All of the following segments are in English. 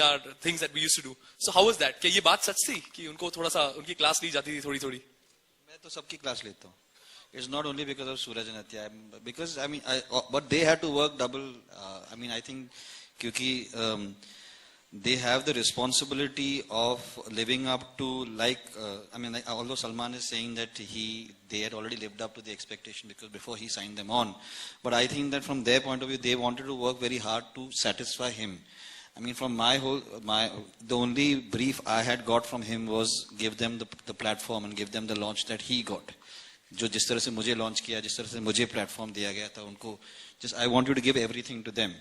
our things that we used to do. So how was that? क्या ये बात सच थी कि उनको थोड़ा सा उनकी क्लास ली जाती थी थोड़ी-थोड़ी? मैं तो सबकी क्लास लेता हूँ. It's not only because of Suraj and Atya, because I mean, but they had to work double. I mean, I think क्योंकि they have the responsibility of living up to, like, I mean, although Salman is saying that they had already lived up to the expectation because before he signed them on, but I think that from their point of view, they wanted to work very hard to satisfy him. I mean, from the only brief I had got from him was give them the platform and give them the launch that he got. जो जिस तरह से मुझे launch किया, जिस तरह से मुझे प्लेटफॉर्म दिया गया था उनको, just I want you to give everything to them,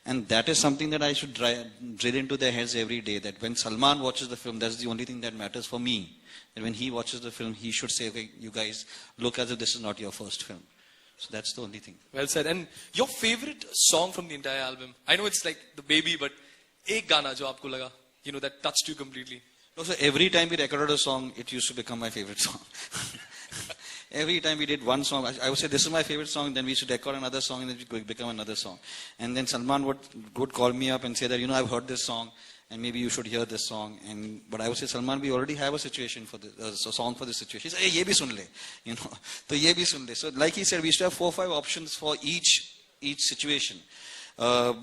and that is something that I should drill into their heads every day, that when Salman watches the film, that's the only thing that matters for me, that when he watches the film, he should say, okay, you guys look as if this is not your first film. So that's the only thing. Well said. And your favorite song from the entire album? I know it's like The Baby, but एक गाना जो आपको लगा, you know, that touched you completely. No, so every time we recorded a song, it used to become my favorite song. Every time we did one song, I would say this is my favorite song, then we should record another song and then it would become another song. And then Salman would call me up and say that, you know, I've heard this song and maybe you should hear this song. But I would say, Salman, we already have a situation for this, a song for this situation. He said, hey, ye bhi sun le, you know, so ye bhi sun le. So like he said, we used to have 4 or 5 options for each situation. For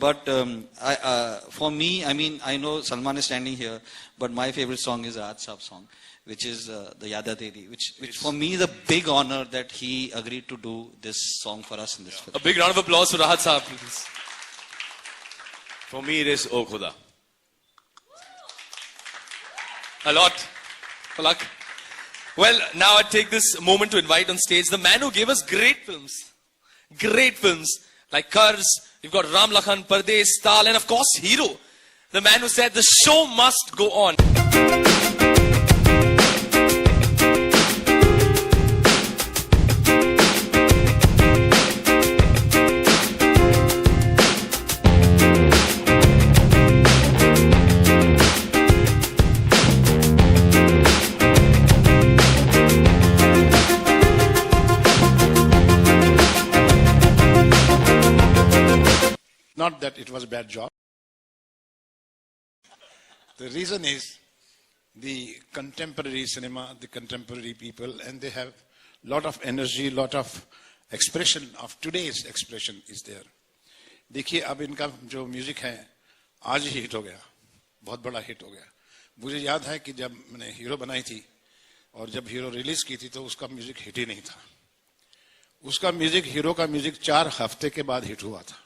me, I mean, I know Salman is standing here, but my favorite song is Rahat Saab song, which is the Yada Teri, which for me is a big honor that he agreed to do this song for us in this film. A big round of applause for Rahat Saab, please. For me, it is O Khuda. A lot. Palak. Well, now I take this moment to invite on stage the man who gave us great films. Great films like Karz. You've got Ram Lakhan, Pardesh, Tal, and of course, Hero. The man who said the show must go on. Not that it was a bad job. The reason is the contemporary cinema, the contemporary people, and they have lot of energy, lot of expression of today's expression is there. देखिए अब इनका जो music है आज ही hit हो गया, बहुत बड़ा हिट हो गया. मुझे याद है कि जब मैंने हीरो बनाई थी और जब हीरो रिलीज की थी तो उसका म्यूजिक हिट ही नहीं था. उसका म्यूजिक, हीरो का म्यूजिक 4 हफ्ते के बाद हिट हुआ था.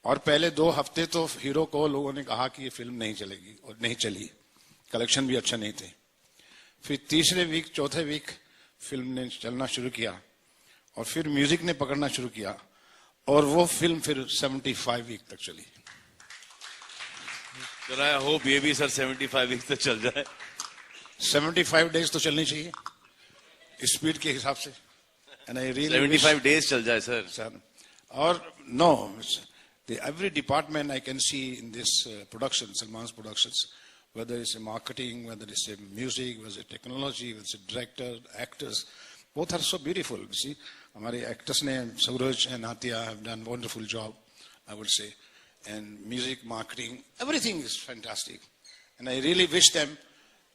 और पहले 2 हफ्ते तो हीरो को लोगों ने कहा कि ये फिल्म नहीं चलेगी और नहीं चली, कलेक्शन भी अच्छा नहीं थे. फिर तीसरे वीक, चौथे वीक फिल्म ने चलना शुरू किया और फिर म्यूजिक ने पकड़ना शुरू किया और वो फिल्म फिर 75 वीक तक चली. I hope ये भी सर 75 वीक तक चल जाए. 75 डेज तो चलनी चाहिए स्पीड के हिसाब से. And I really 75 days चल जाए सर. और no, every department I can see in this production, Salman's productions, whether it's a marketing, whether it's a music, whether it's a technology, whether it's a director, actors, both are so beautiful. You see, हमारे actors ने, Suraj and Atya have done wonderful job, I would say, and music, marketing, everything is fantastic. And I really wish them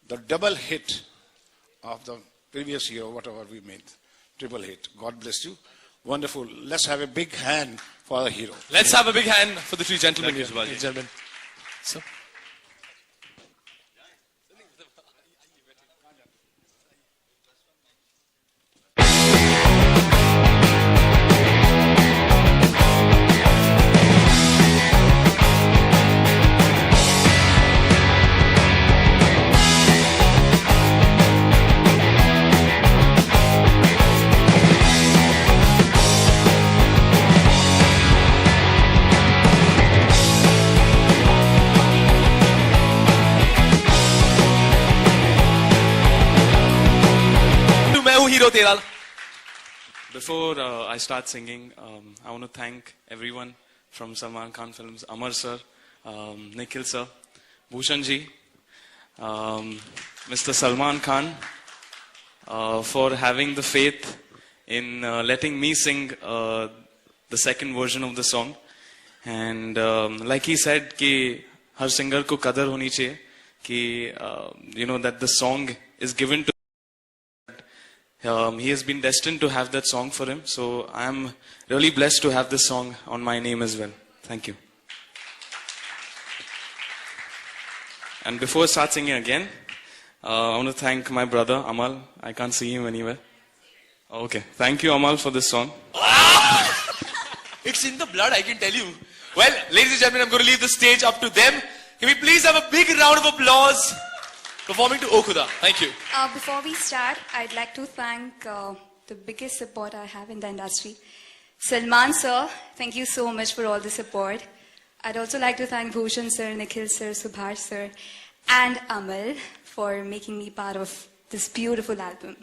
the double hit of the previous year, whatever we made, triple hit. God bless you. Wonderful. Let's have a big hand for the hero. Let's have a big hand for the 3 gentlemen here. Gentlemen. So. Before I start singing, I want to thank everyone from Salman Khan Films, Amar sir, Nikhil sir, Bhushan ji, Mr. Salman Khan, for having the faith in letting me sing the second version of the song. And like he said, कि हर singer को कदर होनी चाहिए कि you know that the song is given to he has been destined to have that song for him. So I am really blessed to have this song on my name as well. Thank you. And before I start singing again, I want to thank my brother Amal. I can't see him anywhere. Okay, thank you Amal for this song. It's in the blood, I can tell you. Well, ladies and gentlemen, I'm going to leave the stage up to them. Can we please have a big round of applause performing to O Khuda? Thank you. Before we start, I'd like to thank the biggest support I have in the industry. Salman sir, thank you so much for all the support. I'd also like to thank Bhushan sir, Nikhil sir, Subhash sir, and Amal for making me part of this beautiful album.